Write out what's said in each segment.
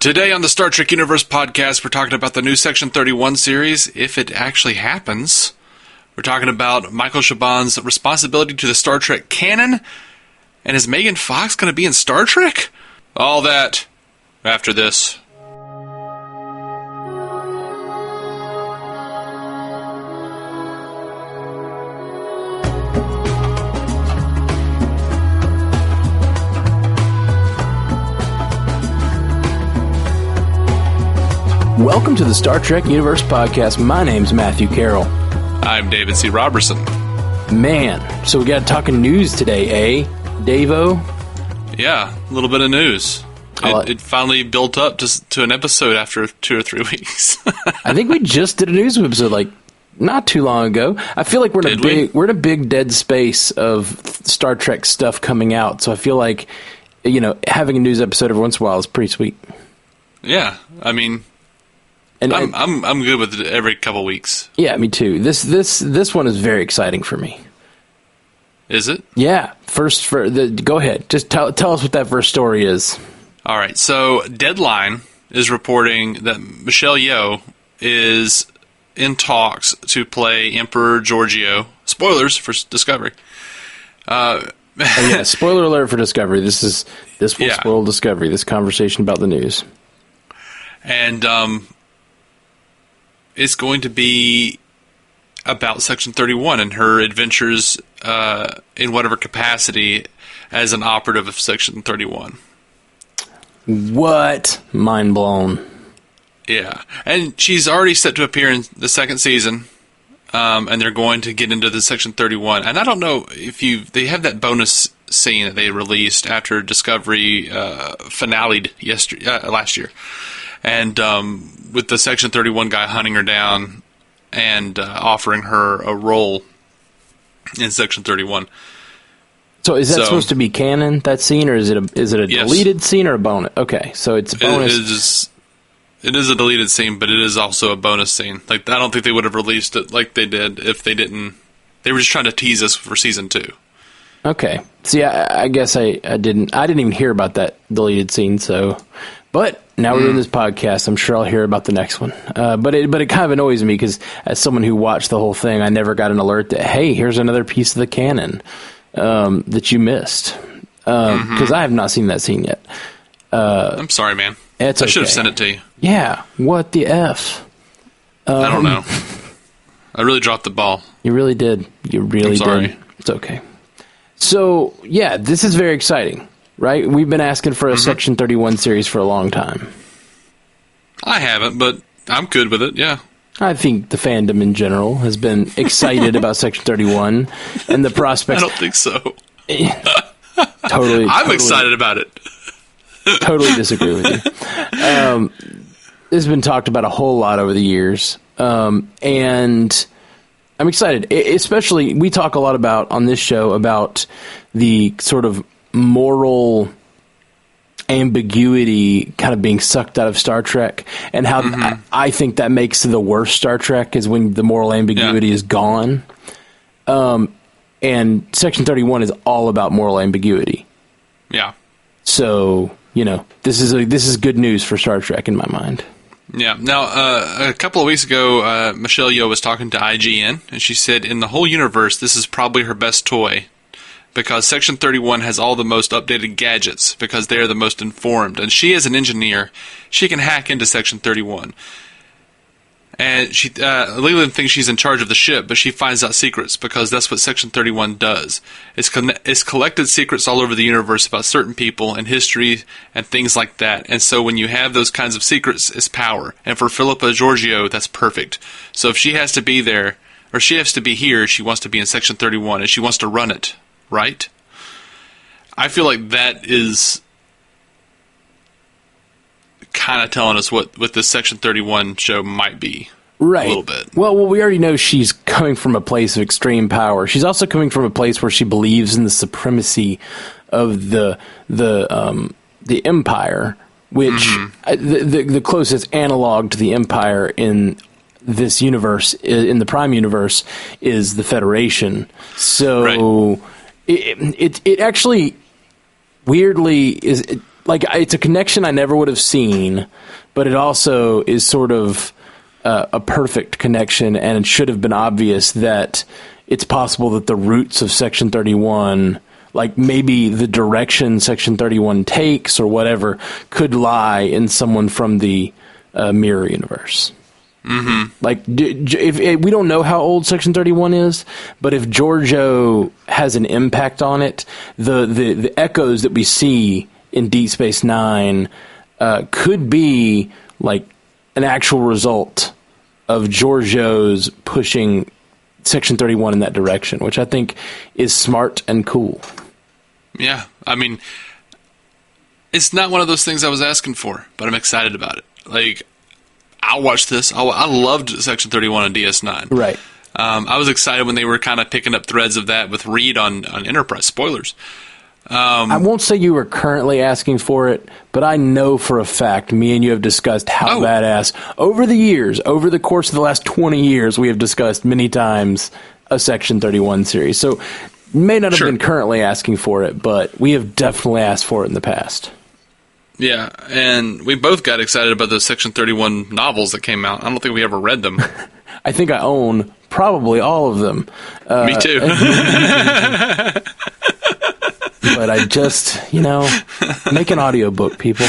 Today on the Star Trek Universe podcast, we're talking about the new Section 31 series, if it actually happens. We're talking about Michael Chabon's responsibility to the Star Trek canon. And is Megan Fox going to be in Star Trek? All that after this. Welcome to the Star Trek Universe podcast. My name's Matthew Carroll. I'm David C. Robertson. Man, so we got talking news today, eh, Davo? Yeah, a little bit of news. It finally built up to an episode after 2 or 3 weeks. I think we just did a news episode like not too long ago. I feel like we're in a big dead space of Star Trek stuff coming out. So I feel like, you know, having a news episode every once in a while is pretty sweet. Yeah, I mean, and I'm good with it every couple weeks. Yeah, me too. This one is very exciting for me. Is it? Yeah. Go ahead. Just tell us what that first story is. All right. So Deadline is reporting that Michelle Yeoh is in talks to play Emperor Giorgio. Spoilers for Discovery. Yeah, spoiler alert for Discovery. This will spoil Discovery. This conversation about the news. And it's going to be about Section 31 and her adventures in whatever capacity as an operative of Section 31. What? Mind blown. Yeah. And she's already set to appear in the second season, and they're going to get into the Section 31. And I don't know if they have that bonus scene that they released after Discovery finale'd last year. And with the Section 31 guy hunting her down and offering her a role in Section 31. So is that supposed to be canon, that scene, or is it a Yes. deleted scene or a bonus? Okay, so it's a bonus. It is a deleted scene, but it is also a bonus scene. Like, I don't think they would have released it like they did if they didn't. They were just trying to tease us for season 2. Okay. See, I guess I didn't even hear about that deleted scene. So, but now we're doing this podcast. I'm sure I'll hear about the next one. But it kind of annoys me because as someone who watched the whole thing, I never got an alert that, hey, here's another piece of the canon that you missed. Because I have not seen that scene yet. I'm sorry, man. I should have sent it to you. Yeah. What the F? I don't know. I really dropped the ball. You really did. You really did. It's okay. So, yeah, this is very exciting, right? We've been asking for a Section 31 series for a long time. I haven't, but I'm good with it, yeah. I think the fandom in general has been excited about Section 31 and the prospects. I don't think so. Totally. I'm excited about it. Totally disagree with you. This has been talked about a whole lot over the years, and I'm excited. Especially, we talk a lot about on this show about the sort of moral ambiguity kind of being sucked out of Star Trek, and how I think that makes the worst Star Trek is when the moral ambiguity is gone. And Section 31 is all about moral ambiguity. Yeah. So, you know, this is good news for Star Trek in my mind. Yeah. Now, a couple of weeks ago, Michelle Yeoh was talking to IGN, and she said, in the whole universe, this is probably her best toy, because Section 31 has all the most updated gadgets, because they are the most informed. And she, as an engineer, she can hack into Section 31. And she, Leland thinks she's in charge of the ship, but she finds out secrets, because that's what Section 31 does. It's collected secrets all over the universe about certain people and history and things like that. And so when you have those kinds of secrets, it's power. And for Philippa Georgiou, that's perfect. So if she has to be there, or she has to be here, she wants to be in Section 31, and she wants to run it, right? I feel like that is kind of telling us what this Section 31 show might be. Right. A little bit. Well, we already know she's coming from a place of extreme power. She's also coming from a place where she believes in the supremacy of the Empire, which the closest analog to the Empire in this universe, in the Prime universe, is the Federation. So it actually weirdly is. it's a connection I never would have seen, but it also is sort of a perfect connection, and it should have been obvious that it's possible that the roots of Section 31, like maybe the direction Section 31 takes or whatever, could lie in someone from the Mirror Universe. Mm-hmm. Like, if we don't know how old Section 31 is, but if Giorgio has an impact on it, the echoes that we see in Deep Space Nine could be like an actual result of Giorgio's pushing Section 31 in that direction, which I think is smart and cool. Yeah, I mean, it's not one of those things I was asking for, but I'm excited about it. Like, I'll watch this. I loved Section 31 on DS9. Right. I was excited when they were kind of picking up threads of that with Reed on Enterprise. Spoilers. I won't say you were currently asking for it, but I know for a fact me and you have discussed how badass over the years, over the course of the last 20 years, we have discussed many times a Section 31 series. So may not have been currently asking for it, but we have definitely asked for it in the past. Yeah, and we both got excited about those Section 31 novels that came out. I don't think we ever read them. I think I own probably all of them. Me too. But I just, make an audiobook, people.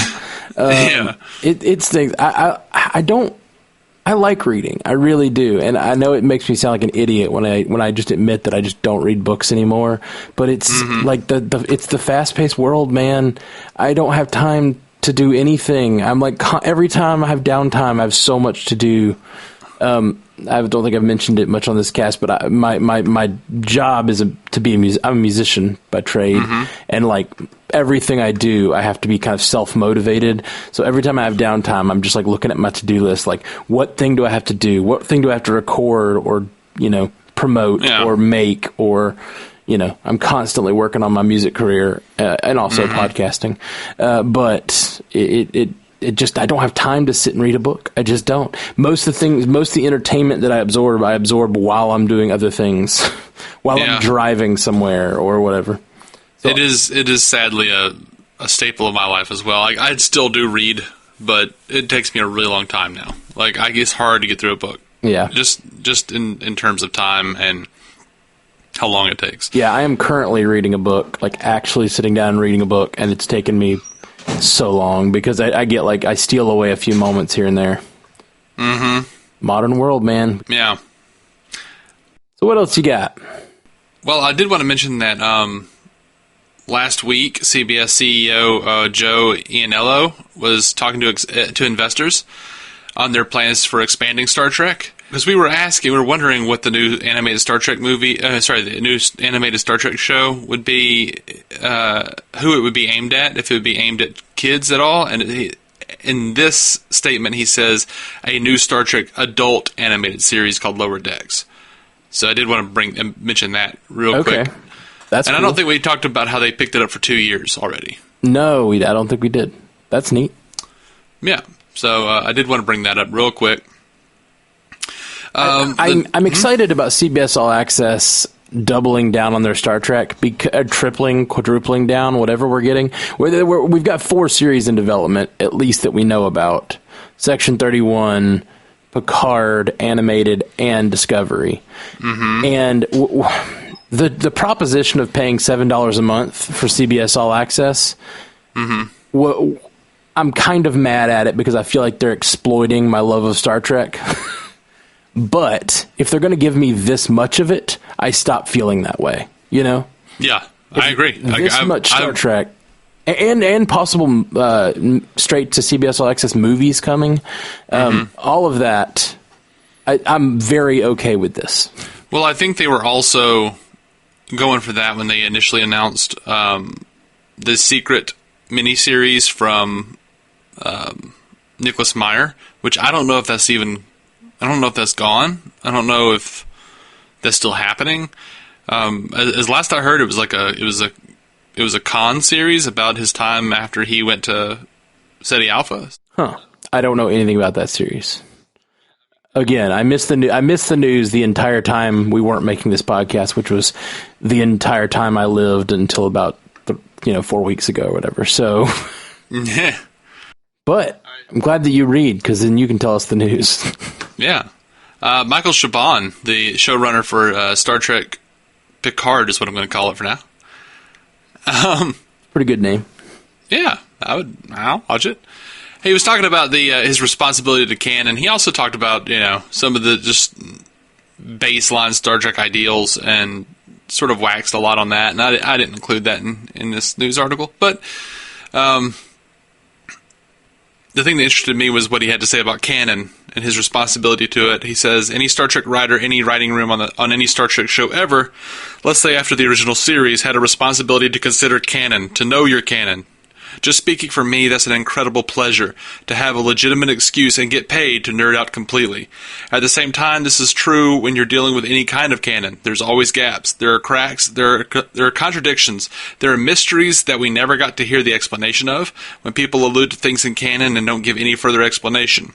It's things. I like reading. I really do. And I know it makes me sound like an idiot when I just admit that I just don't read books anymore. But it's like it's the fast-paced world, man. I don't have time to do anything. I'm like, every time I have downtime, I have so much to do. I don't think I've mentioned it much on this cast, but my job is to be I'm a musician by trade, and like everything I do, I have to be kind of self-motivated. So every time I have downtime, I'm just like looking at my to-do list, like what thing do I have to do? What thing do I have to record or promote or make or I'm constantly working on my music career and also podcasting, but it just, I don't have time to sit and read a book. I just don't. Most of the entertainment that I absorb while I'm doing other things, while I'm driving somewhere or whatever. So, it is sadly a staple of my life as well. Like, I still do read, but it takes me a really long time now. Like, it's hard to get through a book. Yeah. Just in terms of time and how long it takes. Yeah, I am currently reading a book, like actually sitting down and reading a book, and it's taken me so long because I steal away a few moments here and there. Mm-hmm. Modern world, man. Yeah. So what else you got? Well, I did want to mention that last week, CBS CEO Joe Iannello was talking to investors on their plans for expanding Star Trek. Because we were wondering what the new animated Star Trek the new animated Star Trek show would be, who it would be aimed at, if it would be aimed at kids at all. And in this statement, he says a new Star Trek adult animated series called Lower Decks. So I did want to mention that real quick. That's and cool. I don't think we talked about how they picked it up for 2 years already. No, I don't think we did. That's neat. Yeah. So I did want to bring that up real quick. I'm excited about CBS All Access doubling down on their Star Trek, tripling, quadrupling down, whatever we're getting. We've got 4 series in development, at least that we know about. Section 31, Picard, Animated, and Discovery. Mm-hmm. And the proposition of paying $7 a month for CBS All Access, I'm kind of mad at it because I feel like they're exploiting my love of Star Trek. But if they're going to give me this much of it, I stop feeling that way, Yeah, I agree. This much Star Trek and possible straight to CBS All Access movies coming, all of that, I'm very okay with this. Well, I think they were also going for that when they initially announced the secret miniseries from Nicholas Meyer, which I don't know if that's gone. I don't know if that's still happening. As last I heard, it was a con series about his time after he went to SETI Alpha. Huh. I don't know anything about that series. Again, I missed the news the entire time we weren't making this podcast, which was the entire time I lived until about 4 weeks ago or whatever. So Yeah. But I'm glad that you read, because then you can tell us the news. Yeah. Michael Chabon, the showrunner for Star Trek Picard, is what I'm going to call it for now. Pretty good name. Yeah, I'll watch it. He was talking about his responsibility to canon. He also talked about, some of the just baseline Star Trek ideals and sort of waxed a lot on that. And I didn't include that in this news article. But the thing that interested me was what he had to say about canon and his responsibility to it. He says, any Star Trek writer, any writing room on any Star Trek show ever, let's say after the original series, had a responsibility to consider canon, to know your canon. Just speaking for me, that's an incredible pleasure, to have a legitimate excuse and get paid to nerd out completely. At the same time, this is true when you're dealing with any kind of canon. There's always gaps. There are cracks. There are contradictions. There are mysteries that we never got to hear the explanation of when people allude to things in canon and don't give any further explanation.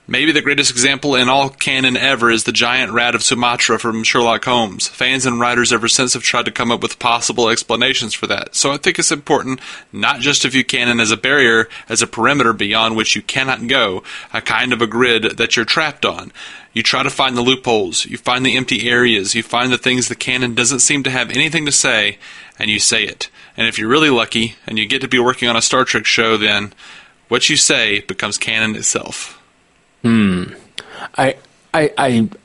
Maybe the greatest example in all canon ever is the giant rat of Sumatra from Sherlock Holmes. Fans and writers ever since have tried to come up with possible explanations for that. So I think it's important not just to view canon as a barrier, as a perimeter beyond which you cannot go, a kind of a grid that you're trapped on. You try to find the loopholes, you find the empty areas, you find the things the canon doesn't seem to have anything to say, and you say it. And if you're really lucky, and you get to be working on a Star Trek show, then what you say becomes canon itself. I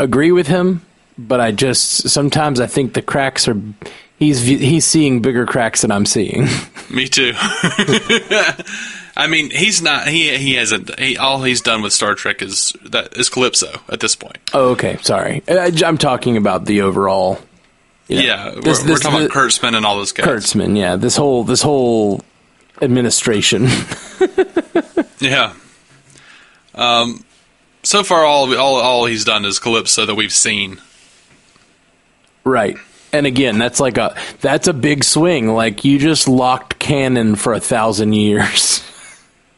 agree with him, but sometimes I think the cracks are, he's seeing bigger cracks than I'm seeing. Me too. I mean, he's not, he hasn't, all he's done with Star Trek is Calypso at this point. Oh, okay. Sorry. I'm talking about the overall. Yeah. We're talking about Kurtzman and all those guys. Kurtzman, yeah. This whole administration. Yeah. So far, all he's done is Calypso that we've seen. Right. And again, that's a big swing. Like, you just locked canon for 1,000 years.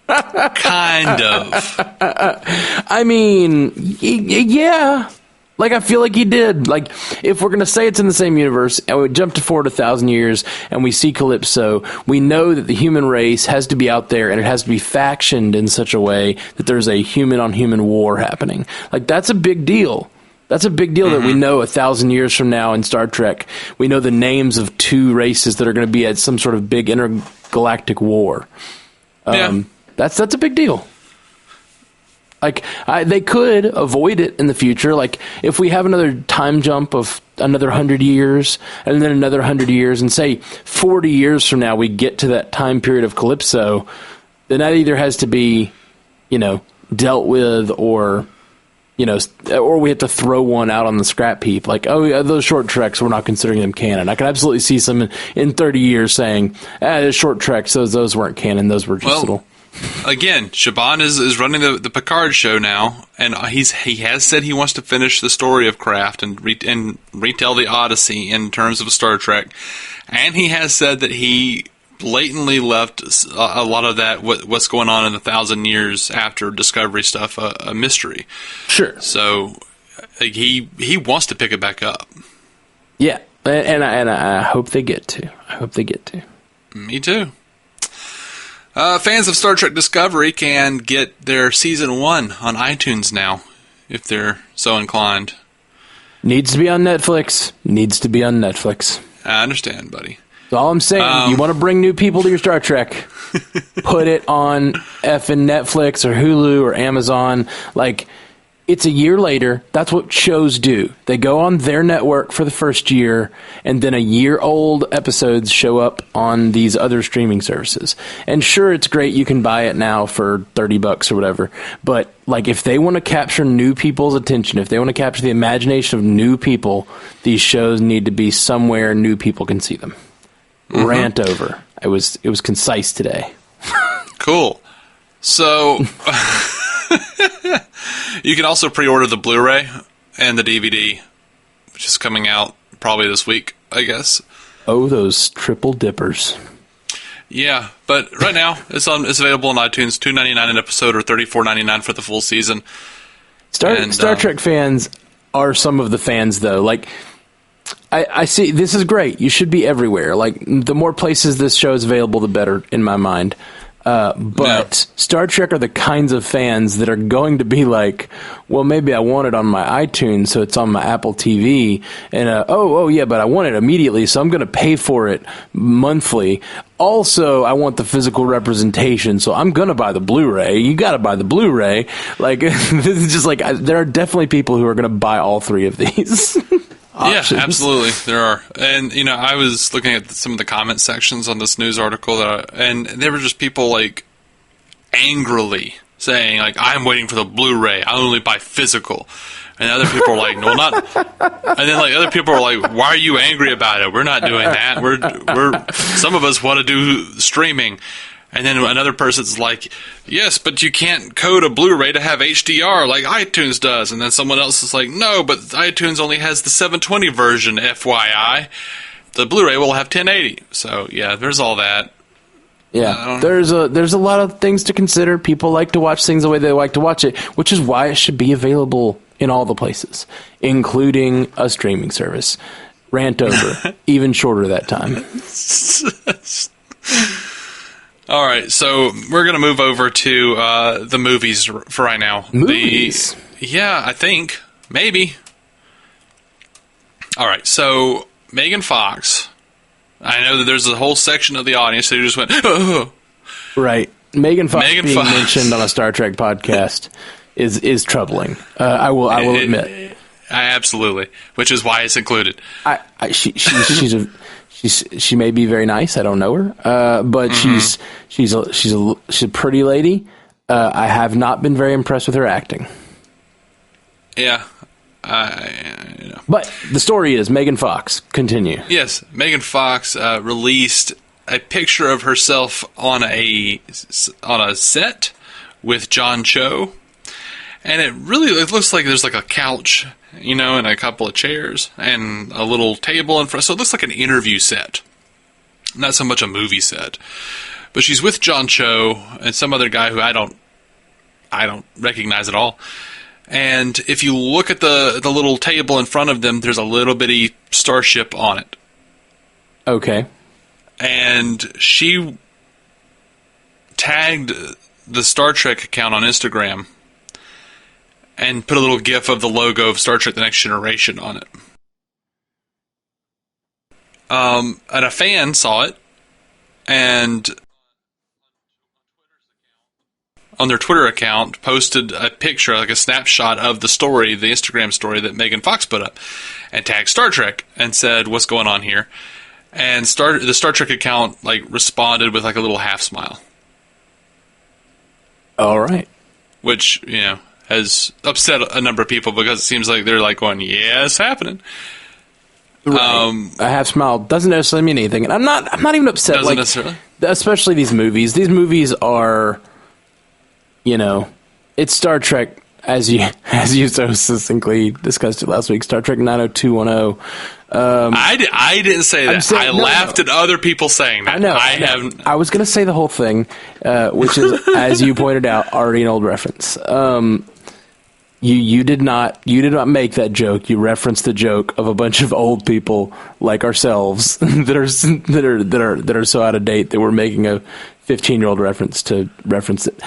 Kind of. I mean, yeah. Like, I feel like he did. Like, if we're going to say it's in the same universe, and we jump forward 1,000 years, and we see Calypso, we know that the human race has to be out there, and it has to be factioned in such a way that there's a human-on-human war happening. Like, that's a big deal. That's a big deal that we know 1,000 years from now in Star Trek, we know the names of two races that are going to be at some sort of big intergalactic war. That's a big deal. Like, they could avoid it in the future. Like, if we have another time jump of another 100 years, and then another 100 years, and say 40 years from now we get to that time period of Calypso, then that either has to be, dealt with, or we have to throw one out on the scrap heap. Like, oh, yeah, those short treks, we're not considering them canon. I can absolutely see some in 30 years saying, those short treks, those weren't canon, those were just little... Again, Chabon is running the Picard show now, and he has said he wants to finish the story of Craft and retell the Odyssey in terms of Star Trek, and he has said that he blatantly left a lot of that what's going on in the 1,000 years after Discovery stuff a mystery. Sure. So he wants to pick it back up. Yeah, and I hope they get to. Me too. Fans of Star Trek Discovery can get their Season 1 on iTunes now, if they're so inclined. Needs to be on Netflix. I understand, buddy. That's all I'm saying. You want to bring new people to your Star Trek, put it on effing Netflix or Hulu or Amazon. Like, it's a year later. That's what shows do. They go on their network for the first year, and then a year-old episodes show up on these other streaming services. And sure, it's great. You can buy it now for $30 or whatever. But, like, if they want to capture new people's attention, if they want to capture the imagination of new people, these shows need to be somewhere new people can see them. Rant over. It was concise today. Cool. So... You can also pre-order the Blu-ray and the DVD, which is coming out probably this week, I guess. Oh, those triple dippers. Yeah, but right now it's available on iTunes, $2.99 an episode or $34.99 for the full season. Star Trek fans are some of the fans, though. Like, I see, this is great. You should be everywhere. Like, the more places this show is available, the better, in my mind. But Star Trek are the kinds of fans that are going to be like, well, maybe I want it on my iTunes, so it's on my Apple TV, and oh yeah, but I want it immediately, so I'm going to pay for it monthly. Also, I want the physical representation, so I'm going to buy the Blu-ray. You got to buy the Blu-ray. Like, this is just like, there are definitely people who are going to buy all three of these. Yeah, absolutely, there are. And, I was looking at some of the comment sections on this news article, and there were just people, like, angrily saying, like, I'm waiting for the Blu-ray, I only buy physical. And other people are like, well, not. And then, like, other people are like, why are you angry about it? We're not doing that. We're some of us want to do streaming. And then another person's like, yes, but you can't code a Blu-ray to have HDR like iTunes does. And then someone else is like, no, but iTunes only has the 720 version, FYI. The Blu-ray will have 1080. So, yeah, there's all that. Yeah, there's a lot of things to consider. People like to watch things the way they like to watch it, which is why it should be available in all the places, including a streaming service. Rant over. Even shorter that time. All right, so we're going to move over to the movies for right now. Movies? Yeah, I think. Maybe. All right, so Megan Fox. I know that there's a whole section of the audience who just went, oh. Right. Megan Fox being mentioned on a Star Trek podcast is troubling. I will admit. Absolutely, which is why it's included. She may be very nice. I don't know her, but she's a pretty lady. I have not been very impressed with her acting. Yeah, But the story is Megan Fox. Continue. Yes, Megan Fox released a picture of herself on a set with John Cho, and it looks like there's like a couch, and a couple of chairs and a little table in front. So it looks like an interview set, not so much a movie set. But she's with John Cho and some other guy who I don't recognize at all. And if you look at the little table in front of them, there's a little bitty starship on it. Okay. And she tagged the Star Trek account on Instagram and put a little gif of the logo of Star Trek The Next Generation on it. And a fan saw it, and on their Twitter account posted a picture, like a snapshot of the story, the Instagram story that Megan Fox put up, and tagged Star Trek and said, what's going on here? And the Star Trek account responded with a little half smile. All right. Which, has upset a number of people because it seems like they're going, yeah, it's happening. Right. A half smile doesn't necessarily mean anything. And I'm not even upset. Doesn't necessarily. Especially these movies. These movies are, it's Star Trek, as you so succinctly discussed it last week, Star Trek 90210. I didn't say that. I laughed at other people saying that. I know. I was going to say the whole thing, which is, as you pointed out, already an old reference. You did not make that joke. You referenced the joke of a bunch of old people like ourselves that are so out of date that we're making a 15-year-old reference to reference it.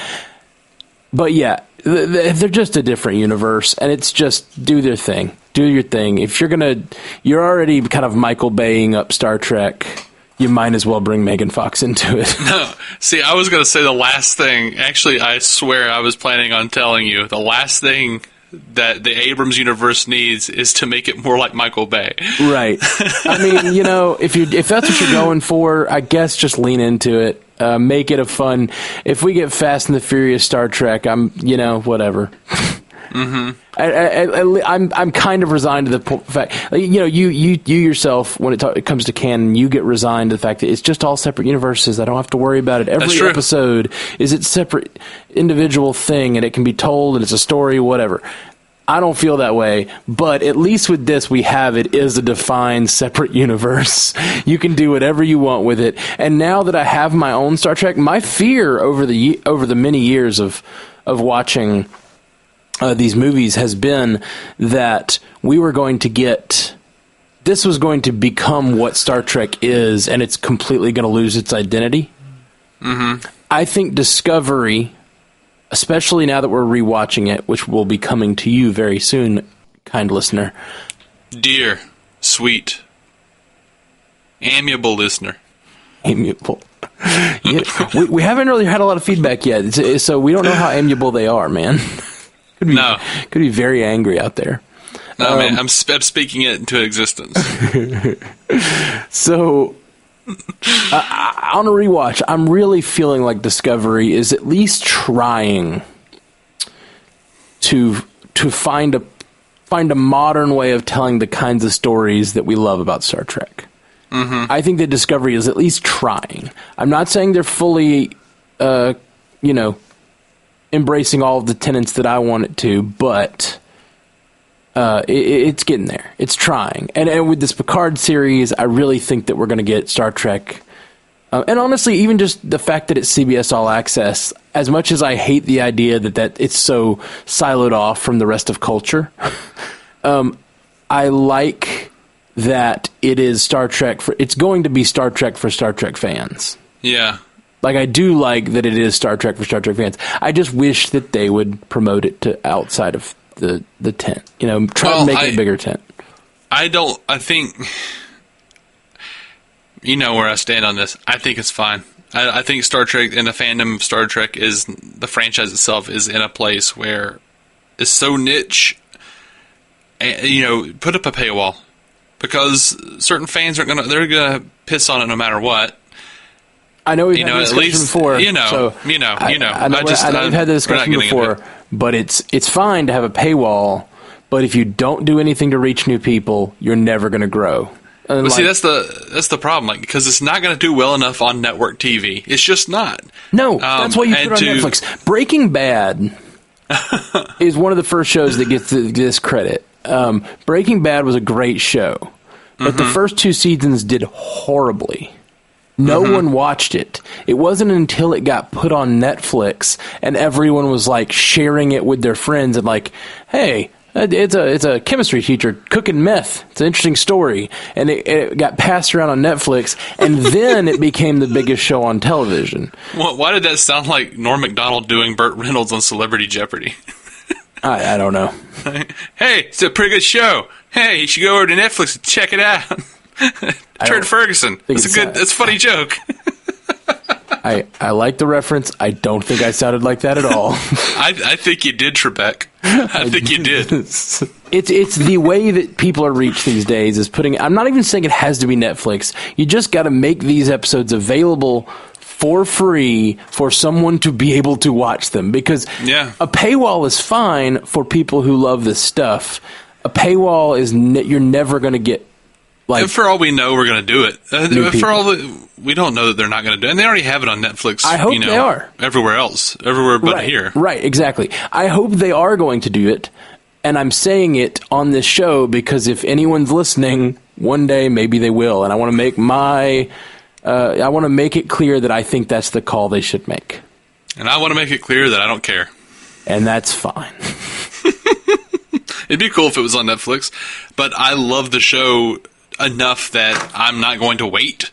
But yeah, they're just a different universe, and it's just do their thing. Do your thing. If you're already kind of Michael Baying up Star Trek, you might as well bring Megan Fox into it. No, see, I was going to say the last thing. Actually, I swear I was planning on telling you the last thing that the Abrams universe needs is to make it more like Michael Bay. Right. I mean, if that's what you're going for, I guess just lean into it. Make it a fun. If we get Fast and the Furious Star Trek, I'm whatever. Mm-hmm. I'm kind of resigned to the fact, you yourself, when it comes to canon, you get resigned to the fact that it's just all separate universes. I don't have to worry about it. Every episode is its separate individual thing, and it can be told, and it's a story, whatever. I don't feel that way, but at least with this, we have it is a defined separate universe. You can do whatever you want with it. And now that I have my own Star Trek, my fear over the many years of watching these movies has been that we were going to get. This was going to become what Star Trek is, and it's completely going to lose its identity. Mm-hmm. I think Discovery, especially now that we're rewatching it, which will be coming to you very soon, kind listener. Dear, sweet, amiable listener. Amiable. Yeah, we haven't really had a lot of feedback yet, so we don't know how amiable they are, man. Could be very angry out there. No, man, I'm speaking it into existence. So, on a rewatch, I'm really feeling like Discovery is at least trying to find a modern way of telling the kinds of stories that we love about Star Trek. Mm-hmm. I think that Discovery is at least trying. I'm not saying they're fully, embracing all of the tenets that I want it to, but it's getting there. It's trying. And with this Picard series, I really think that we're going to get Star Trek. And honestly, even just the fact that it's CBS All Access, as much as I hate the idea that it's so siloed off from the rest of culture, I like that it is Star Trek it's going to be Star Trek for Star Trek fans. Yeah. Like, I do like that it is Star Trek for Star Trek fans. I just wish that they would promote it to outside of the tent. Try to make it a bigger tent. I think, where I stand on this. I think it's fine. I think Star Trek and the fandom of Star Trek the franchise itself is in a place where it's so niche. And, put up a paywall. Because certain fans they're gonna piss on it no matter what. I know we've had this discussion before. I know we've had this discussion before, but it's fine to have a paywall, but if you don't do anything to reach new people, you're never going to grow. But see, that's the problem, because it's not going to do well enough on network TV. It's just not. No, that's why you put it on Netflix. Breaking Bad is one of the first shows that gets this credit. Breaking Bad was a great show, but the first 2 seasons did horribly. No one watched it. It wasn't until it got put on Netflix and everyone was like sharing it with their friends and like, hey, it's a chemistry teacher cooking meth. It's an interesting story. And it got passed around on Netflix, and then it became the biggest show on television. Well, why did that sound like Norm Macdonald doing Burt Reynolds on Celebrity Jeopardy? I don't know. Hey, it's a pretty good show. Hey, you should go over to Netflix and check it out. Turd Ferguson. It's a funny joke. I like the reference. I don't think I sounded like that at all. I think you did, Trebek. I think you did. It's the way that people are reached these days is putting. I'm not even saying it has to be Netflix. You just got to make these episodes available for free for someone to be able to watch them, because a paywall is fine for people who love this stuff. A paywall is you're never going to get. And for all we know, we're going to do it. For all we don't know that they're not going to do it. And they already have it on Netflix. I hope they are. Everywhere but here. Right, exactly. I hope they are going to do it. And I'm saying it on this show because if anyone's listening, one day maybe they will. And I want to make I want to make it clear that I think that's the call they should make. And I want to make it clear that I don't care. And that's fine. It'd be cool if it was on Netflix. But I love the show enough that I'm not going to wait.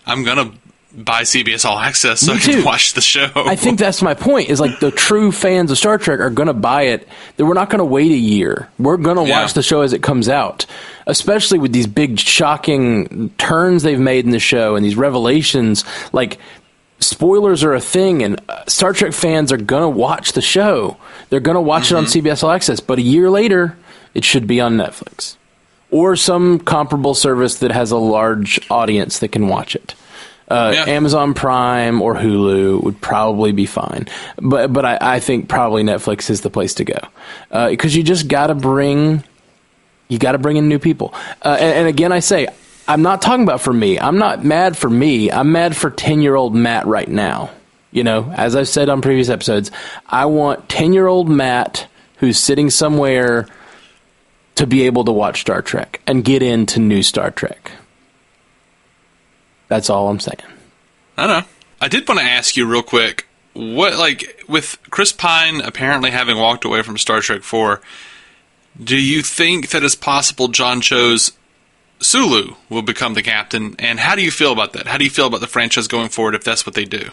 I'm going to buy CBS All Access so I can watch the show. I think that's my point, is like the true fans of Star Trek are going to buy it. That we're not going to wait a year. We're going to watch the show as it comes out, especially with these big shocking turns they've made in the show and these revelations. Like, spoilers are a thing, and Star Trek fans are going to watch the show. They're going to watch it on CBS All Access, but a year later, it should be on Netflix. Or some comparable service that has a large audience that can watch it. Amazon Prime or Hulu would probably be fine. But I think probably Netflix is the place to go. Because you just got to bring in new people. And again, I say, I'm not talking about for me. I'm not mad for me. I'm mad for 10-year-old Matt right now. As I've said on previous episodes, I want 10-year-old Matt who's sitting somewhere to be able to watch Star Trek and get into new Star Trek. That's all I'm saying. I know. I did want to ask you real quick, with Chris Pine apparently having walked away from Star Trek 4, do you think that it's possible John Cho's Sulu will become the captain? And how do you feel about that? How do you feel about the franchise going forward if that's what they do?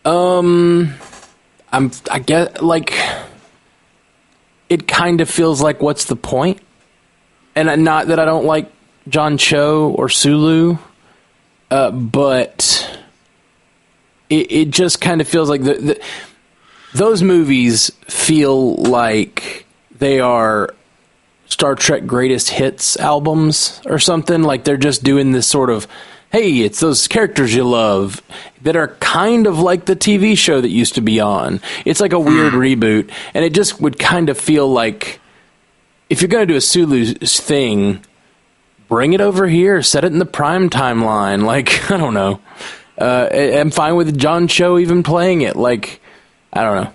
I get, like, it kind of feels like, what's the point? And not that I don't like John Cho or Sulu, but it just kind of feels like those movies feel like they are Star Trek Greatest Hits albums or something. Like they're just doing this sort of, hey, it's those characters you love that are kind of like the TV show that used to be on. It's like a weird reboot, and it just would kind of feel like, if you're going to do a Sulu thing, bring it over here, set it in the prime timeline. Like, I don't know. I'm fine with John Cho even playing it. Like, I don't know.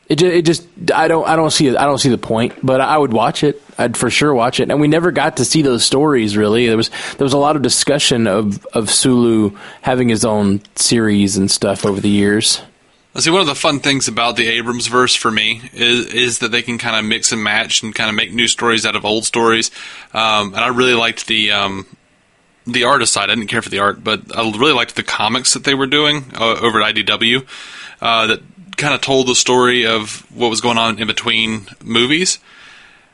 It just I don't see the point, but I would watch it. I'd for sure watch it. And we never got to see those stories really. There was a lot of discussion of Sulu having his own series and stuff over the years. See, one of the fun things about the Abrams verse for me is that they can kind of mix and match and kind of make new stories out of old stories. And I really liked the artist side. I didn't care for the art, but I really liked the comics that they were doing over at IDW that kind of told the story of what was going on in between movies.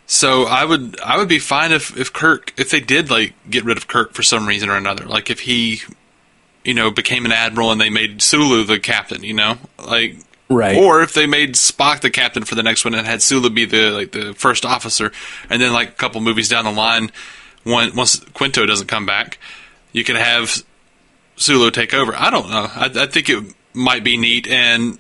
So I would be fine if they did like get rid of Kirk for some reason or another. Like if he, became an admiral and they made Sulu the captain, like, right. Or if they made Spock the captain for the next one and had Sulu be the first officer, and then like a couple movies down the line, once Quinto doesn't come back, you could have Sulu take over. I don't know. I think it might be neat, and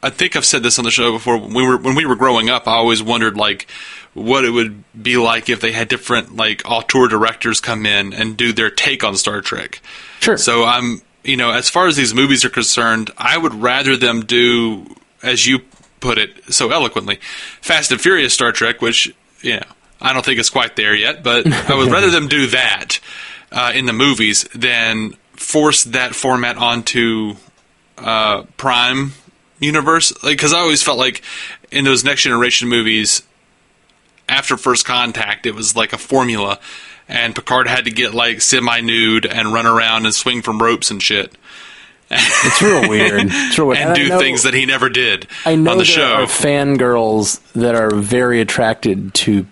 I think I've said this on the show before. When we were growing up, I always wondered like what it would be like if they had different like auteur directors come in and do their take on Star Trek. Sure. So I'm, as far as these movies are concerned, I would rather them do, as you put it so eloquently, Fast and Furious Star Trek, which, I don't think it's quite there yet, but I would rather them do that in the movies than force that format onto Prime universe. Because I always felt like in those Next Generation movies, after First Contact, it was like a formula, and Picard had to get like semi-nude and run around and swing from ropes and shit. It's real weird. And do things that he never did on the show. There are fangirls that are very attracted to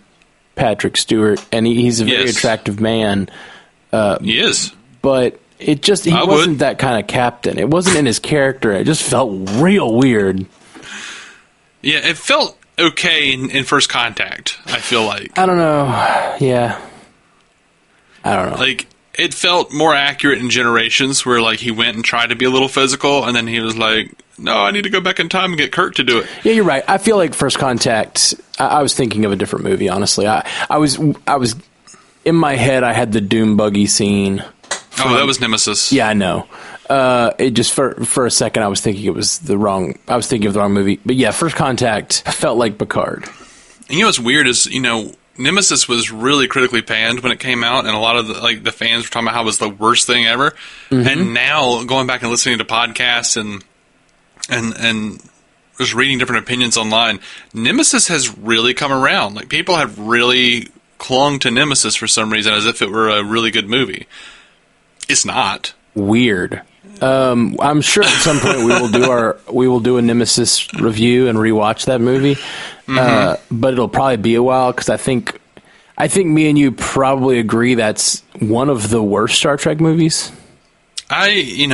Patrick Stewart, and he's a very attractive man. He is. But he wasn't that kind of captain. It wasn't in his character. It just felt real weird. Yeah, it felt okay in First Contact, I feel like. I don't know. Yeah. I don't know. Like, it felt more accurate in Generations, where like he went and tried to be a little physical, and then he was like, no, I need to go back in time and get Kirk to do it. Yeah, you're right. I feel like First Contact, I was thinking of a different movie, honestly. I was in my head, I had the Doom buggy scene. That was Nemesis. Yeah, I know. It just for a second I was thinking of the wrong movie. But yeah, First Contact felt like Picard. And what's weird is, Nemesis was really critically panned when it came out, and a lot of the fans were talking about how it was the worst thing ever. Mm-hmm. And now going back and listening to podcasts and just reading different opinions online, Nemesis has really come around. Like, people have really clung to Nemesis for some reason as if it were a really good movie. It's not. Weird. I'm sure at some point we will do a Nemesis review and rewatch that movie. Mm-hmm. But it'll probably be a while, because I think me and you probably agree that's one of the worst Star Trek movies. I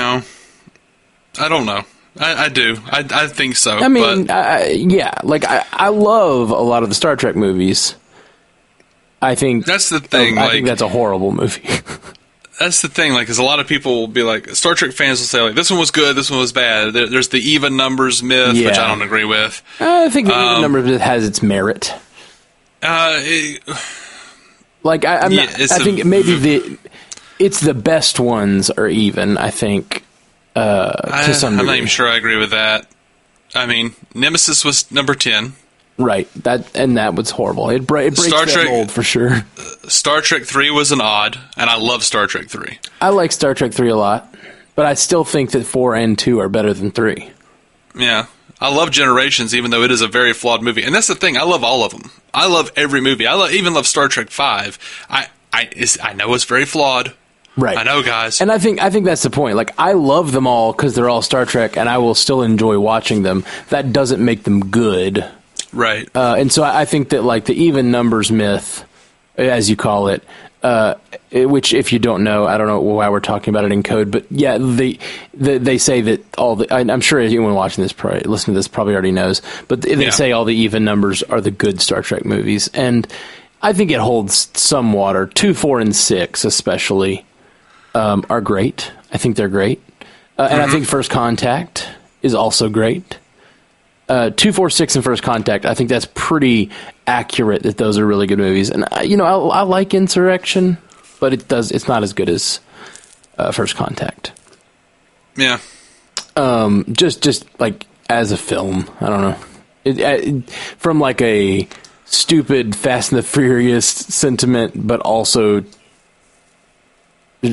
don't know. I do. I think so. I mean, I love a lot of the Star Trek movies. I think that's the thing. I think that's a horrible movie. That's the thing, because a lot of people will be like, Star Trek fans will say, like, this one was good, this one was bad. There's the even numbers myth, which I don't agree with. I think the even numbers myth has its merit. I think maybe it's the best ones are even, I think, to some degree. I'm not even sure I agree with that. I mean, Nemesis was number 10. Right, that was horrible. It breaks that mold for sure. Star Trek 3 was an odd, and I love Star Trek 3. I like Star Trek 3 a lot, but I still think that 4 and 2 are better than 3. Yeah, I love Generations, even though it is a very flawed movie. And that's the thing, I love all of them. I love every movie. I even love Star Trek 5. I know it's very flawed, Right. I know, guys. And I think that's the point. Like, I love them all because they're all Star Trek, and I will still enjoy watching them. That doesn't make them good. Right. And so I think that, like, the even numbers myth, as you call it, which, if you don't know, I don't know why we're talking about it in code, but yeah, they say that I'm sure anyone watching this, listening to this, probably already knows, but they say all the even numbers are the good Star Trek movies, and I think it holds some water. 2, 4, and 6 especially are great. I think they're great. And I think First Contact is also great. 2, 4, 6, and First Contact, I think that's pretty accurate that those are really good movies. And, I like Insurrection, but it's not as good as First Contact. Yeah. Just like as a film, I don't know. From like a stupid Fast and the Furious sentiment, but also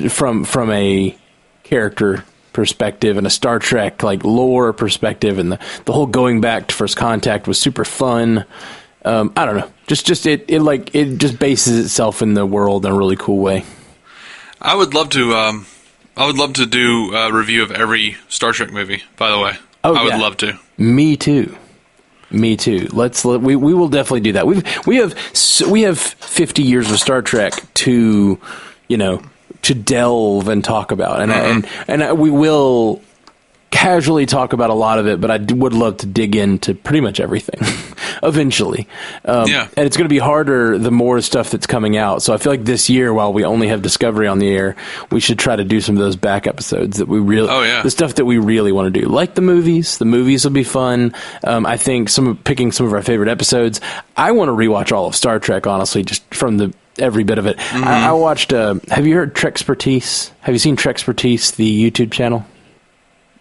from a character perspective and a Star Trek like lore perspective, and the whole going back to First Contact was super fun. I don't know, just it just bases itself in the world in a really cool way. I would love to do a review of every Star Trek movie, by the way. I would love to. Me too. We will definitely do that. We have 50 years of Star Trek to delve and talk about, and we will casually talk about a lot of it, but I would love to dig into pretty much everything eventually. And it's going to be harder the more stuff that's coming out. So I feel like this year, while we only have Discovery on the air, we should try to do some of those back episodes that we really, the stuff that we really want to do, like the movies. The movies will be fun. I think picking some of our favorite episodes. I want to rewatch all of Star Trek, honestly, just from every bit of it. I watched. Have you heard Trexpertise? Have you seen Trexpertise, the YouTube channel?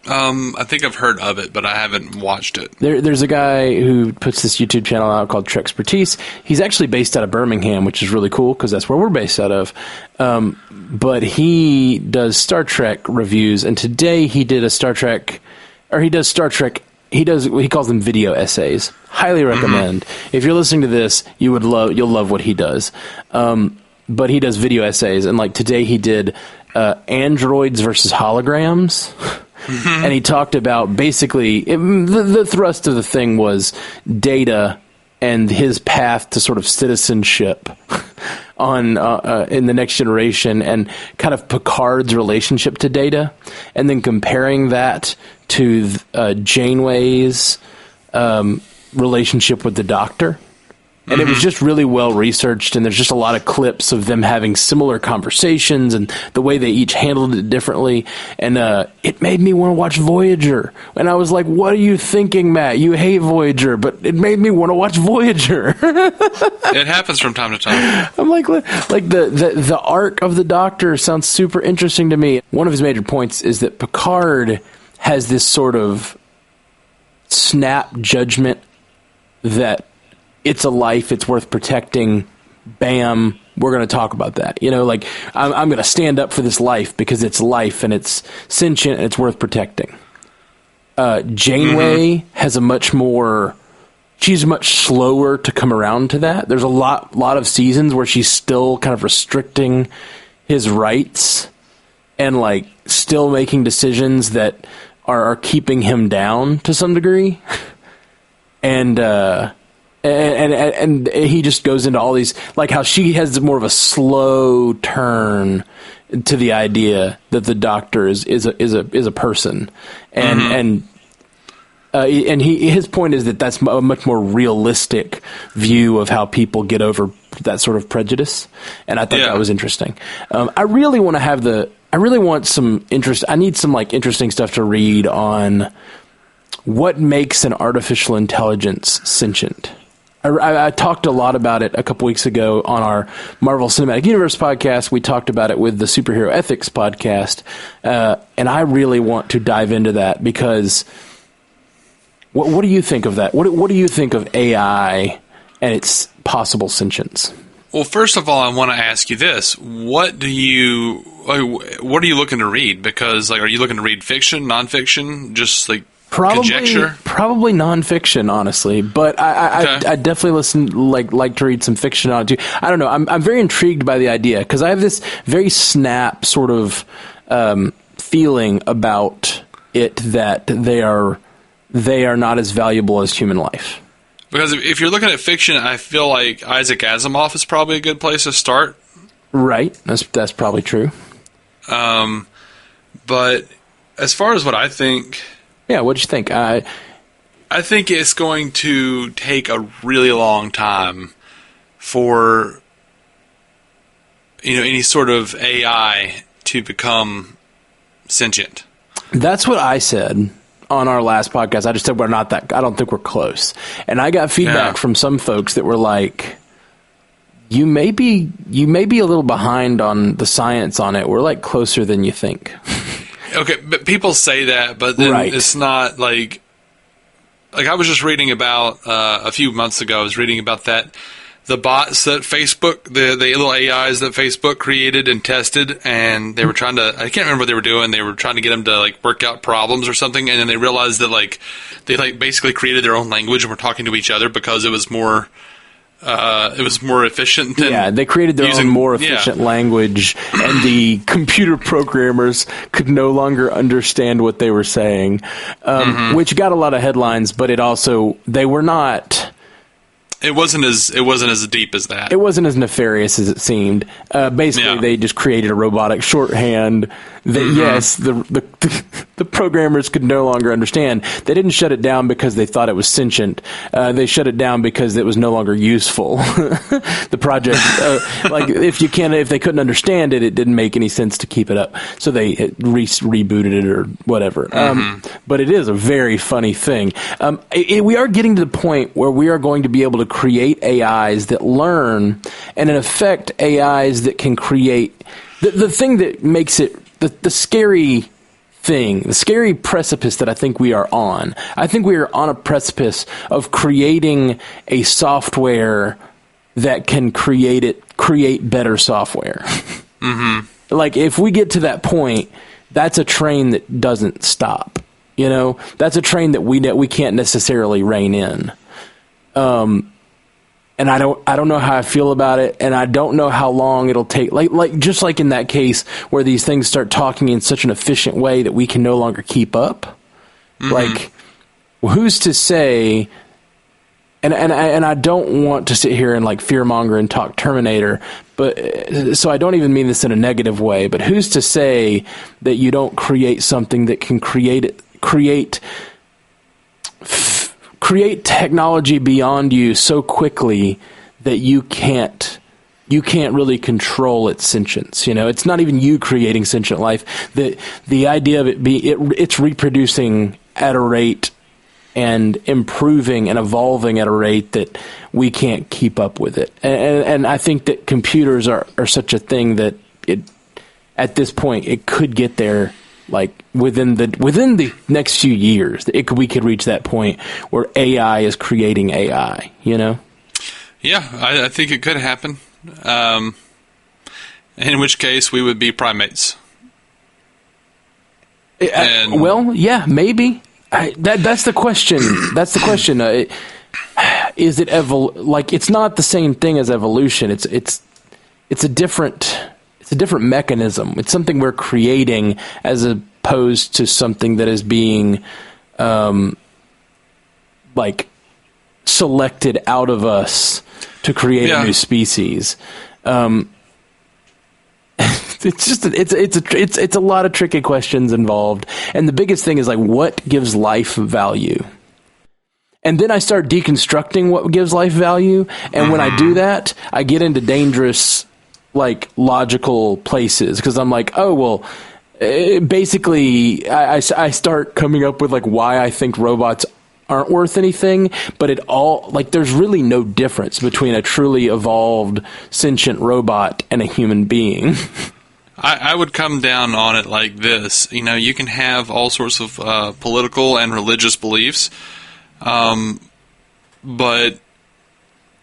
I think I've heard of it, but I haven't watched it. There's a guy who puts this YouTube channel out called Trexpertise. He's actually based out of Birmingham, which is really cool because that's where we're based out of. But he does Star Trek reviews, and today he did he does Star Trek. He calls them video essays. Highly recommend. If you're listening to this, you'll love what he does. But he does video essays, and like today he did androids versus holograms. And he talked about basically the thrust of the thing was Data and his path to sort of citizenship on in the Next Generation, and kind of Picard's relationship to Data, and then comparing that to Janeway's relationship with the Doctor. And it was just really well researched, and there's just a lot of clips of them having similar conversations and the way they each handled it differently. And it made me want to watch Voyager. And I was like, what are you thinking, Matt? You hate Voyager, but it made me want to watch Voyager. It happens from time to time. I'm like the arc of the Doctor sounds super interesting to me. One of his major points is that Picard has this sort of snap judgment that it's a life, it's worth protecting. Bam, we're going to talk about that. I'm going to stand up for this life because it's life and it's sentient and it's worth protecting. Janeway has she's much slower to come around to that. There's a lot of seasons where she's still kind of restricting his rights and like still making decisions that are keeping him down to some degree. And he just goes into all these, like how she has more of a slow turn to the idea that the Doctor is a person, and his point is that that's a much more realistic view of how people get over that sort of prejudice, and I thought that was interesting. I really want some interest. I need some like interesting stuff to read on what makes an artificial intelligence sentient. I talked a lot about it a couple weeks ago on our Marvel Cinematic Universe podcast. We talked about it with the Superhero Ethics podcast, and I really want to dive into that because what do you think of that? What do you think of AI and its possible sentience? Well, first of all, I want to ask you this: what are you looking to read? Because are you looking to read fiction, nonfiction, just like conjecture? Probably nonfiction, honestly. But I definitely like to read some fiction on it too. I don't know. I'm very intrigued by the idea because I have this very snap sort of feeling about it that they are not as valuable as human life. Because if you're looking at fiction, I feel like Isaac Asimov is probably a good place to start. Right. That's probably true. But as far as what I think... Yeah, what'd you think? I think it's going to take a really long time for any sort of AI to become sentient. That's what I said on our last podcast. I just said I don't think we're close. And I got feedback from some folks that were like, you may be a little behind on the science on it. We're like closer than you think. Okay, but people say that, but then it's not like I was just reading about a few months ago. I was reading about the bots that Facebook, the little AIs that Facebook created and tested, and they were trying to, I can't remember what they were doing. They were trying to get them to work out problems or something, and then they realized that they basically created their own language and were talking to each other because it was more efficient than they created their own more efficient language, and the computer programmers could no longer understand what they were saying, which got a lot of headlines, but they were not... It wasn't as deep as that. It wasn't as nefarious as it seemed. Basically, they just created a robotic shorthand that, the programmers could no longer understand. They didn't shut it down because they thought it was sentient. They shut it down because it was no longer useful. The project, if they couldn't understand it, it didn't make any sense to keep it up. So they rebooted it or whatever. But it is a very funny thing. We are getting to the point where we are going to be able to create AIs that learn, and in effect, AIs that can create the thing that makes it the scary thing, the scary precipice that I think we are on. I think we are on a precipice of creating a software that can create better software. Like, if we get to that point, that's a train that doesn't stop. That's a train that we can't necessarily rein in. And I don't know how I feel about it, and I don't know how long it'll take. Just like in that case where these things start talking in such an efficient way that we can no longer keep up. Who's to say? And I don't want to sit here and fearmonger and talk Terminator, but so I don't even mean this in a negative way. But who's to say that you don't create something that can create technology beyond you so quickly that you can't really control its sentience. It's not even you creating sentient life. The idea of it's reproducing at a rate and improving and evolving at a rate that we can't keep up with it. And I think that computers are such a thing that at this point it could get there. Within the next few years, we could reach that point where AI is creating AI. Yeah, I think it could happen. In which case, we would be primates. Yeah, maybe. That's the question. That's the question. Is it it's not the same thing as evolution. It's a different. It's a different mechanism. It's something we're creating as opposed to something that is being selected out of us to create a new species. It's a lot of tricky questions involved. And the biggest thing is what gives life value? And then I start deconstructing what gives life value. And when I do that, I get into dangerous logical places, because I'm basically I start coming up with why I think robots aren't worth anything, but it all there's really no difference between a truly evolved sentient robot and a human being. I would come down on it like this. You can have all sorts of political and religious beliefs, but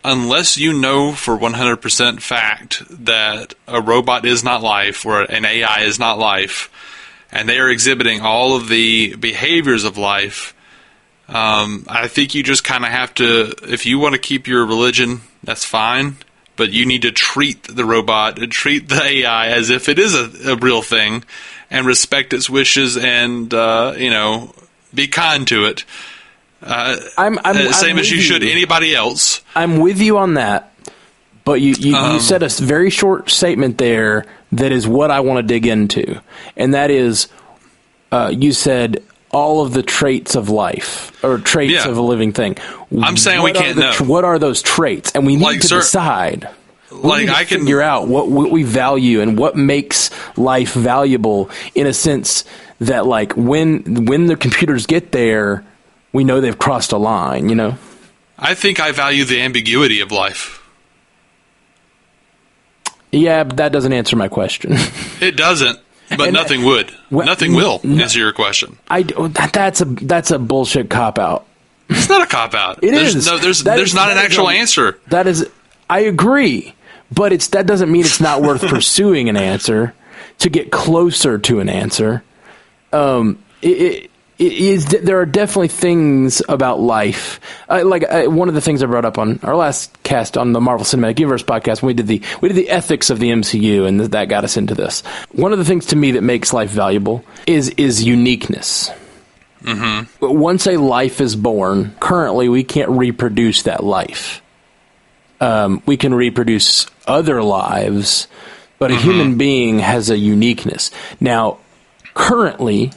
unless you know for 100% fact that a robot is not life or an AI is not life, and they are exhibiting all of the behaviors of life, I think you just kind of have to, if you want to keep your religion, that's fine, but you need to treat the robot, treat the AI as if it is a real thing, and respect its wishes, and be kind to it. Same as you should anybody else. I'm with you on that, but you said a very short statement there that is what I want to dig into, and that is, you said all of the traits of life, or traits of a living thing. I'm saying we can't know. What are those traits? And we need to decide. We need to figure out what we value and what makes life valuable, in a sense that, like, when the computers get there, we know they've crossed a line, you know? I think I value the ambiguity of life. Yeah, but that doesn't answer my question. It doesn't. But nothing would. Nothing will answer your question. That's a bullshit cop-out. It's not a cop-out. There's not an actual answer. That is, I agree, but that doesn't mean it's not worth pursuing an answer to get closer to an answer. There are definitely things about life. One of the things I brought up on our last cast on the Marvel Cinematic Universe podcast, when we did the ethics of the MCU, and that got us into this. One of the things to me that makes life valuable is uniqueness. Mm-hmm. Once a life is born, currently we can't reproduce that life. We can reproduce other lives, but a human being has a uniqueness. Now, currently,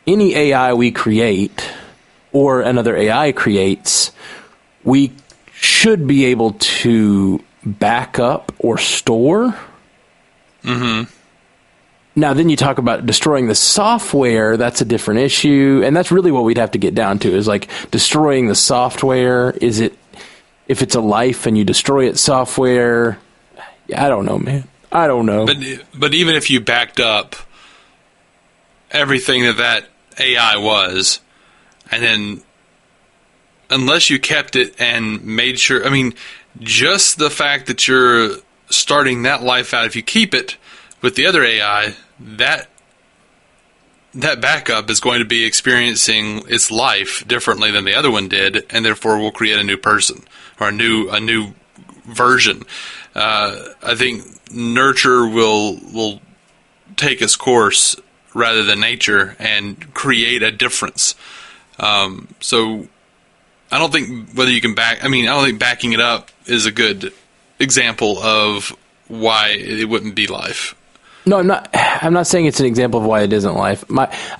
any AI we create, or another AI creates, we should be able to back up or store. Mm-hmm. Now, then you talk about destroying the software. That's a different issue, and that's really what we'd have to get down to, is like destroying the software. Is it, if it's a life and you destroy its software? I don't know, man. I don't know. But even if you backed up everything that AI was, and then unless you kept it and made sure, I mean, just the fact that you're starting that life out, if you keep it with the other AI, that backup is going to be experiencing its life differently than the other one did, and therefore will create a new person, or a new version. I think nurture will take its course rather than nature, and create a difference. So I don't think whether you can I don't think backing it up is a good example of why it wouldn't be life. No, I'm not saying it's an example of why it isn't life.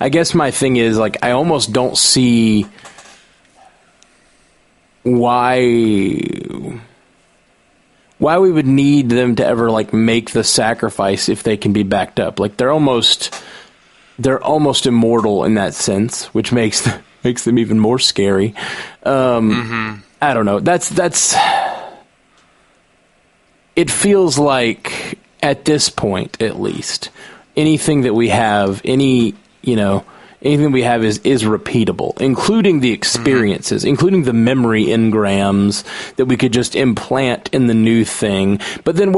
I guess my thing is, like, I almost don't see why we would need them to ever, like, make the sacrifice if they can be backed up. Like, they're almost immortal in that sense, which makes them even more scary. I don't know. That's. It feels like, at this point, at least, anything that we have, anything we have is repeatable, including the experiences, including the memory engrams that we could just implant in the new thing. But then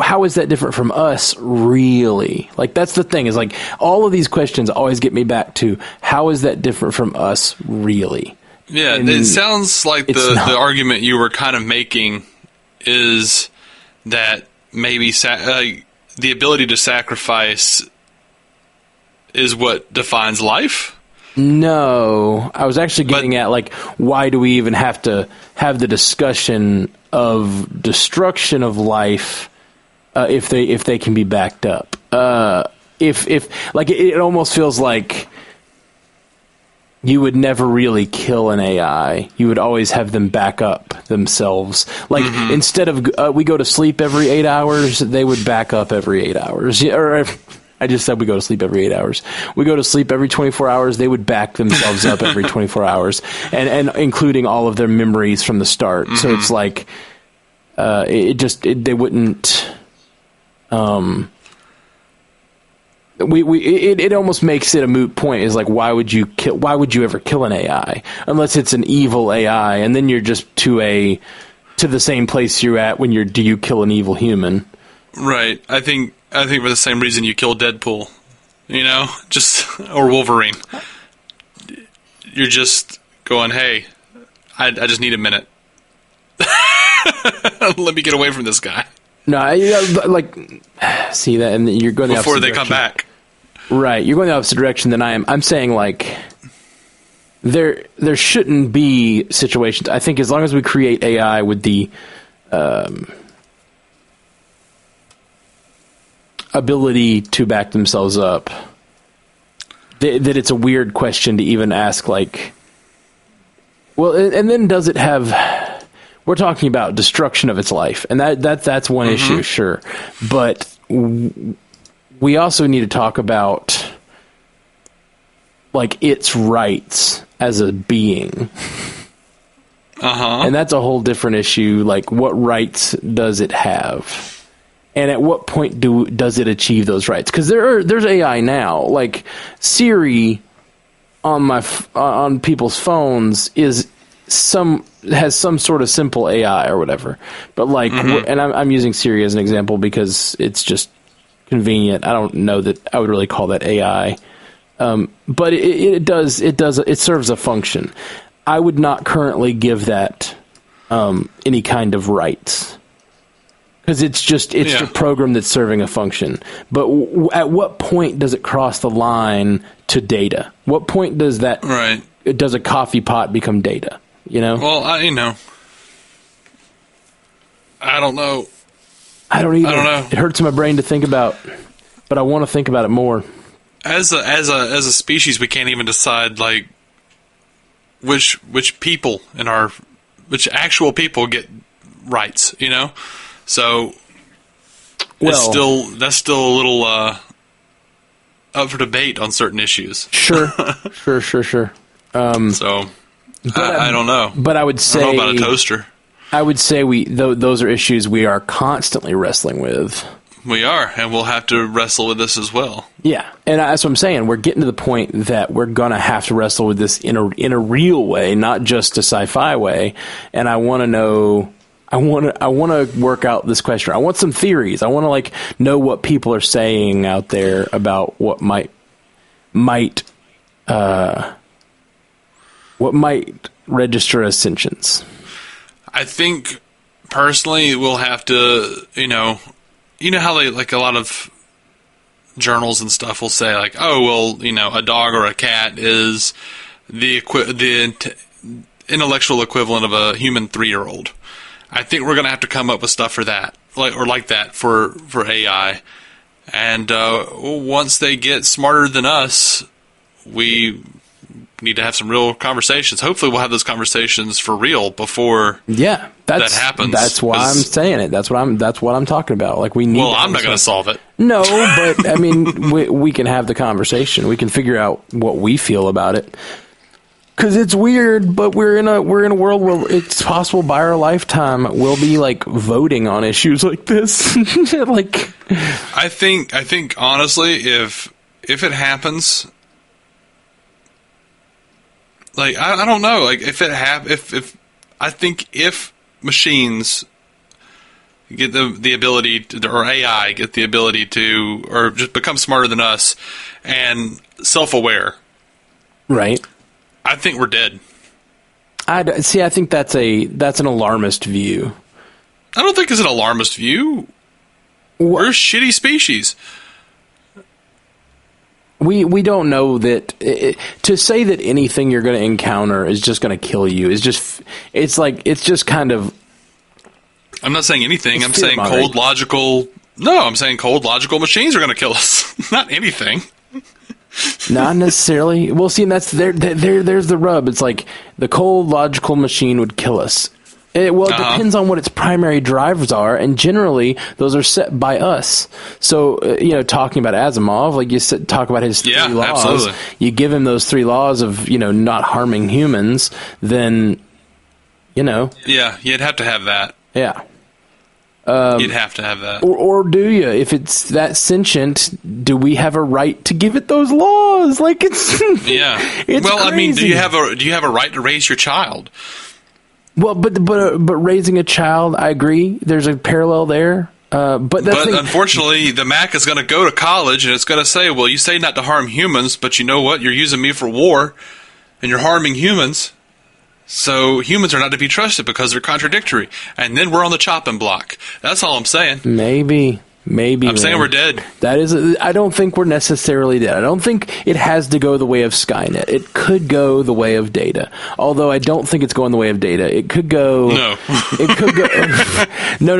how is that different from us, really? Like, that's the thing, is like, all of these questions always get me back to, how is that different from us, really? Yeah, and it sounds like the argument you were kind of making is that maybe the ability to sacrifice is what defines life? No, I was actually getting at, like, why do we even have to have the discussion of destruction of life if they can be backed up? If like, it almost feels like you would never really kill an AI. You would always have them back up themselves. Like, instead of we go to sleep every 8 hours, they would back up every 8 hours. Or I just said we go to sleep every 8 hours. We go to sleep every 24 hours. They would back themselves up every 24 hours, and including all of their memories from the start. So it's like, they wouldn't. It almost makes it a moot point. Is like, why would you ever kill an AI unless it's an evil AI, and then you're just to the same place you're at when do you kill an evil human? Right. I think for the same reason you kill Deadpool, or Wolverine. You're just going, "Hey, I just need a minute. Let me get away from this guy." No, see that, and you're going the before opposite they direction. come back. Right, you're going the opposite direction than I am. I'm saying like there shouldn't be situations. I think as long as we create AI with the ability to back themselves up, that it's a weird question to even ask. Like, well, and then does it have? We're talking about destruction of its life, and that's one issue, sure. But we also need to talk about like its rights as a being. And that's a whole different issue. Like, what rights does it have? And at what point does it achieve those rights? Because there's AI now. Like, Siri on people's phones has some sort of simple AI or whatever. But like, and I'm using Siri as an example because it's just convenient. I don't know that I would really call that AI. But it serves a function. I would not currently give that any kind of rights, because it's a program that's serving a function. But at what point does it cross the line to data? What point does does a coffee pot become data? You know? Well, I don't know. I don't either. I don't know. It hurts my brain to think about, but I want to think about it more. As a species, we can't even decide like which actual people get rights. You know, so that's still a little up for debate on certain issues. Sure. So. I don't know. But I would say, I don't know about a toaster. I would say those are issues we are constantly wrestling with. We are, and we'll have to wrestle with this as well. Yeah, and that's what I'm saying. We're getting to the point that we're going to have to wrestle with this in a real way, not just a sci-fi way. And I want to know. I want to work out this question. I want some theories. I want to like know what people are saying out there about what might register as sentience. I think personally we'll have to, you know how they, like, a lot of journals and stuff will say like, oh well, you know, a dog or a cat is the intellectual equivalent of a human 3-year-old. I think we're going to have to come up with stuff for that, like that for AI. And once they get smarter than us, we need to have some real conversations. Hopefully we'll have those conversations for real before that happens. That's why I'm saying it. That's what I'm talking about. Like, we need. Well, I'm not going to solve it. No, but I mean, we can have the conversation. We can figure out what we feel about it. Because it's weird, but we're in a world where it's possible by our lifetime we'll be like voting on issues like this. Like, I think honestly, if it happens, like, I don't know, like, if I think if machines get the ability to, or AI get the ability to, or just become smarter than us and self-aware, right? I think we're dead. I think that's an alarmist view. I don't think it's an alarmist view. We're a shitty species. We don't know that to say that anything you're going to encounter is just going to kill you is just, it's kind of. I'm not saying anything. I'm saying cold logical. No, I'm saying cold logical machines are going to kill us. Not anything. Not necessarily. Well, see, and that's there's the rub. It's like the cold logical machine would kill us. It depends on what its primary drivers are, and generally those are set by us. So, talking about Asimov, like you said, talk about his 3 laws. Absolutely. You give him those 3 laws of, not harming humans, then, Yeah, you'd have to have that. Yeah. You'd have to have that. Or do you? If it's that sentient, do we have a right to give it those laws? Like, it's yeah. It's well, crazy. I mean, do you have a right to raise your child? Well, but raising a child, I agree. There's a parallel there. But unfortunately, the Mac is going to go to college and it's going to say, well, you say not to harm humans, but you know what? You're using me for war and you're harming humans. So humans are not to be trusted because they're contradictory. And then we're on the chopping block. That's all I'm saying. Maybe. I'm saying we're dead. I don't think we're necessarily dead. I don't think it has to go the way of Skynet. It could go the way of Data. Although I don't think it's going the way of Data. It could go... No. It could go...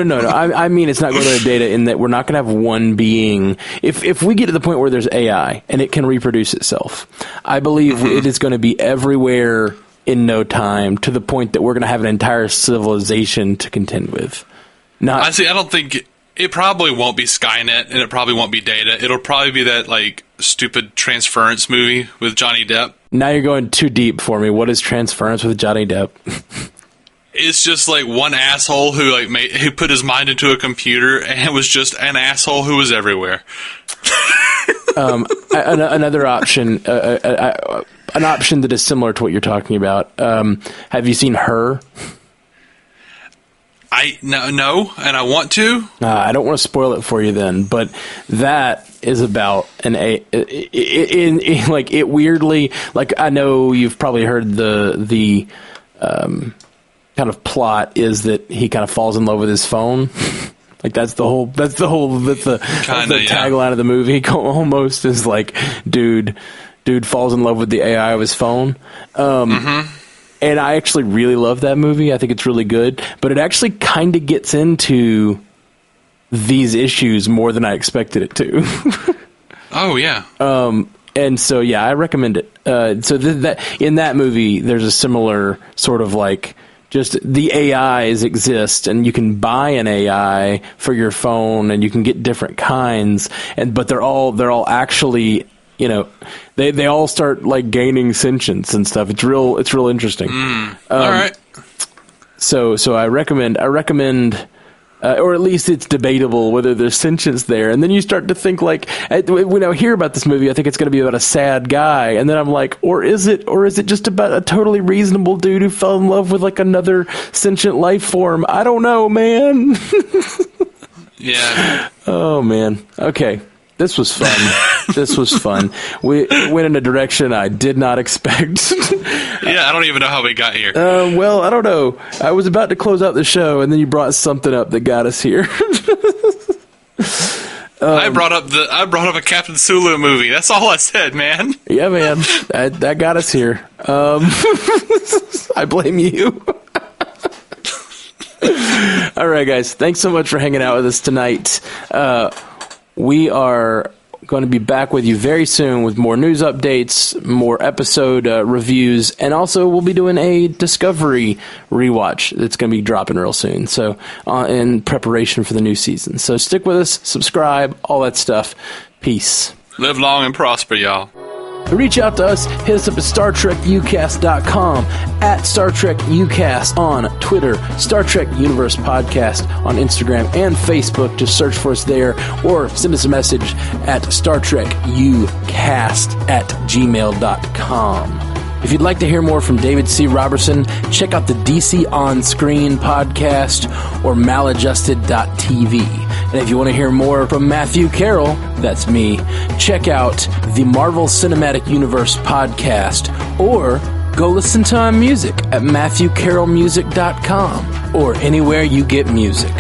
No. I mean, it's not going the way of Data in that we're not going to have one being... If we get to the point where there's AI and it can reproduce itself, I believe it is going to be everywhere in no time, to the point that we're going to have an entire civilization to contend with. I don't think... It probably won't be Skynet, and it probably won't be Data. It'll probably be that, like, stupid Transference movie with Johnny Depp. Now you're going too deep for me. What is Transference with Johnny Depp? It's just, like, one asshole who, like, who put his mind into a computer, and was just an asshole who was everywhere. Another option, an option that is similar to what you're talking about. Have you seen Her? No, and I want to. I don't want to spoil it for you then, but that is about it weirdly, like, I know you've probably heard the kind of plot is that he kind of falls in love with his phone. Like that's the tagline of the movie. Almost is like, dude falls in love with the AI of his phone. And I actually really love that movie. I think it's really good. But it actually kind of gets into these issues more than I expected it to. Oh, yeah. And so, yeah, I recommend it. So that in that movie, there's a similar sort of like, just the AIs exist, and you can buy an AI for your phone, and you can get different kinds. But they're all actually... You know, they all start like gaining sentience and stuff. It's real interesting. All right. So I recommend, or at least it's debatable whether there's sentience there. And then you start to think like, when I hear about this movie, I think it's going to be about a sad guy, and then I'm like, or is it just about a totally reasonable dude who fell in love with like another sentient life form? I don't know, man. Yeah. Oh man. Okay. This was fun. We went in a direction I did not expect. Yeah, I don't even know how we got here. Well, I don't know. I was about to close out the show, and then you brought something up that got us here. I brought up a Captain Sulu movie. That's all I said, man. Yeah, man. That got us here. I blame you. All right, guys. Thanks so much for hanging out with us tonight. We are going to be back with you very soon with more news updates, more episode reviews, and also we'll be doing a Discovery rewatch that's going to be dropping real soon. So, in preparation for the new season. So stick with us, subscribe, all that stuff. Peace. Live long and prosper, y'all. To reach out to us, hit us up at StarTrekUcast.com, at StarTrekUcast on Twitter, Star Trek Universe Podcast on Instagram and Facebook. Just search for us there, or send us a message at StarTrekUcast@gmail.com. If you'd like to hear more from David C. Robertson, check out the DC On Screen podcast or maladjusted.tv. And if you want to hear more from Matthew Carroll, that's me, check out the Marvel Cinematic Universe podcast, or go listen to my music at MatthewCarrollmusic.com or anywhere you get music.